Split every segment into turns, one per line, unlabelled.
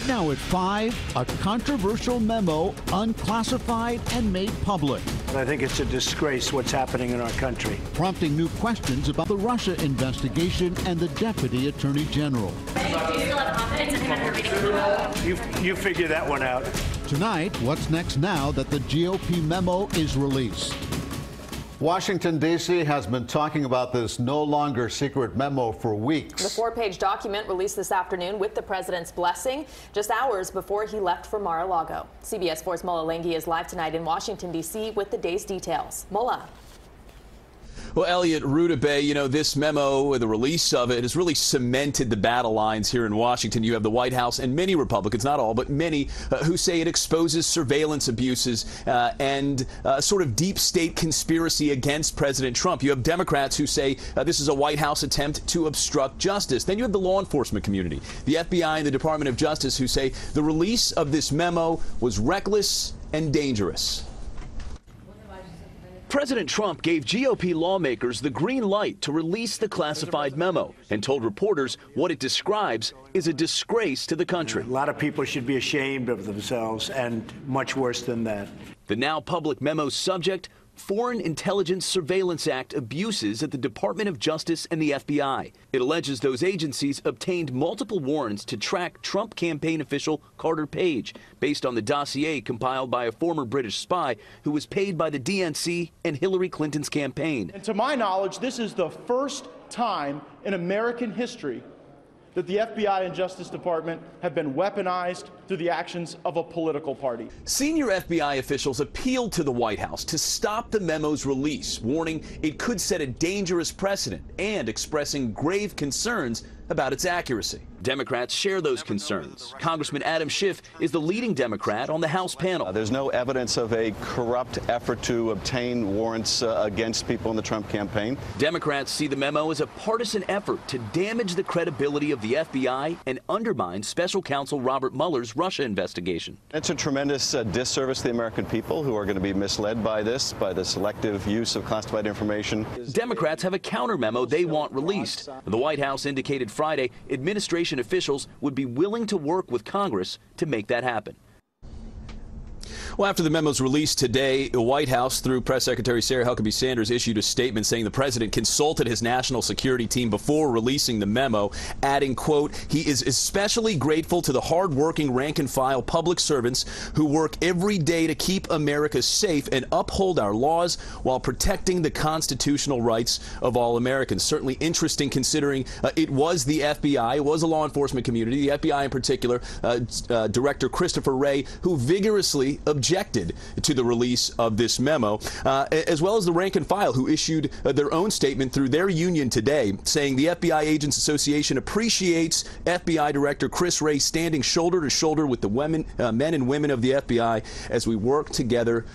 Now at 5, a controversial memo unclassified and made public.
I think it's a disgrace what's happening in our country,
Prompting new questions about the Russia investigation and the Deputy Attorney General.
Do you still have confidence in him after reading?
You figure that one out.
Tonight, what's next now that the GOP memo is released?
Washington, D.C. has been talking about this no longer secret memo for weeks.
The 4-page document released this afternoon with the president's blessing just hours before he left for Mar-a-Lago. CBS 4's Mola Lenghi is live tonight in Washington, D.C. with the day's details. Mola.
Well, Elliot, Rudabeh, this memo, the release of it, has really cemented the battle lines here in Washington. You have the White House and many Republicans, not all, but many, who say it exposes surveillance abuses and sort of deep state conspiracy against President Trump. You have Democrats who say this is a White House attempt to obstruct justice. Then you have the law enforcement community, the FBI and the Department of Justice, who say the release of this memo was reckless and dangerous.
President Trump gave GOP lawmakers the green light to release the classified memo and told reporters what it describes is a disgrace to the country.
A lot of people should be ashamed of themselves, and much worse than that.
The now public memo's subject, Foreign Intelligence Surveillance Act abuses at the Department of Justice and the FBI. It alleges those agencies obtained multiple warrants to track Trump campaign official Carter Page, based on the dossier compiled by a former British spy who was paid by the DNC and Hillary Clinton's campaign.
And to my knowledge, this is the first time in American history that the FBI and Justice Department have been weaponized through the actions of a political party.
Senior FBI officials appealed to the White House to stop the memo's release, warning it could set a dangerous precedent and expressing grave concerns about its accuracy.
Democrats share those concerns. Congressman Adam Schiff is the leading Democrat on the House panel.
There's no evidence of a corrupt effort to obtain warrants against people in the Trump campaign.
Democrats see the memo as a partisan effort to damage the credibility of the FBI and undermine Special Counsel Robert Mueller's Russia investigation.
It's a tremendous disservice to the American people who are going to be misled by this, by the selective use of classified information.
Democrats have a counter memo they want released. The White House indicated Friday administration officials would be willing to work with Congress to make that happen.
Well, after the memo's released today, the White House, through Press Secretary Sarah Huckabee Sanders, issued a statement saying the president consulted his national security team before releasing the memo, adding, quote, he is especially grateful to the hardworking rank-and-file public servants who work every day to keep America safe and uphold our laws while protecting the constitutional rights of all Americans. Certainly interesting considering it was the FBI, it was a law enforcement community, the FBI in particular, Director Christopher Wray, who vigorously objected to the release of this memo, as well as the rank and file who issued their own statement through their union today, saying the FBI Agents Association appreciates FBI Director Chris Wray standing shoulder to shoulder with the men and women of the FBI as we work together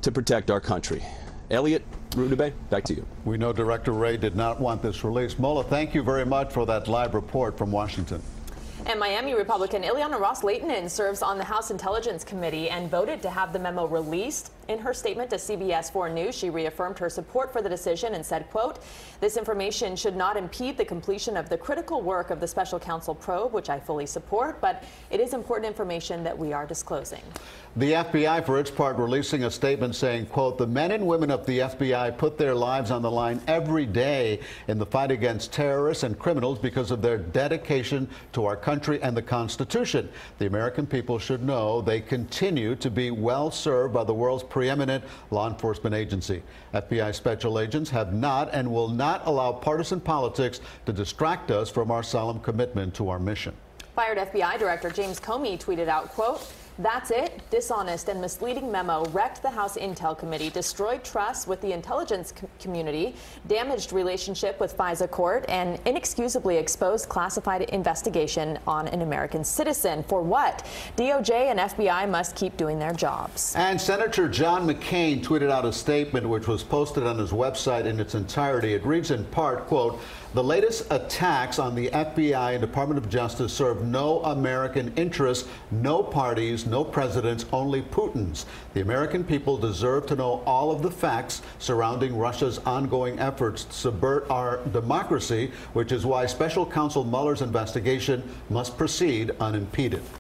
to protect our country. Elliot, Rudabeh, back to you.
We know Director Wray did not want this release. Mola, thank you very much for that live report from Washington.
And Miami Republican Ileana Ros-Lehtinen serves on the House Intelligence Committee and voted to have the memo released. In her statement to CBS 4 News, she reaffirmed her support for the decision and said, quote, this information should not impede the completion of the critical work of the special counsel probe, which I fully support, but it is important information that we are disclosing.
The FBI, for its part, releasing a statement saying, quote, the men and women of the FBI put their lives on the line every day in the fight against terrorists and criminals because of their dedication to our country and the Constitution. The American people should know they continue to be well served by the world's preeminent law enforcement agency. FBI special agents have not and will not allow partisan politics to distract us from our solemn commitment to our mission.
Fired FBI Director James Comey tweeted out, quote, that's it. Dishonest and misleading memo wrecked the House Intel Committee, destroyed trust with the intelligence community, damaged relationship with FISA court, and inexcusably exposed classified investigation on an American citizen. For what? DOJ and FBI must keep doing their jobs.
And Senator John McCain tweeted out a statement which was posted on his website in its entirety. It reads in part, quote, the latest attacks on the FBI and Department of Justice serve no American interests, no parties, no presidents, only Putin's. The American people deserve to know all of the facts surrounding Russia's ongoing efforts to subvert our democracy, which is why Special Counsel Mueller's investigation must proceed unimpeded.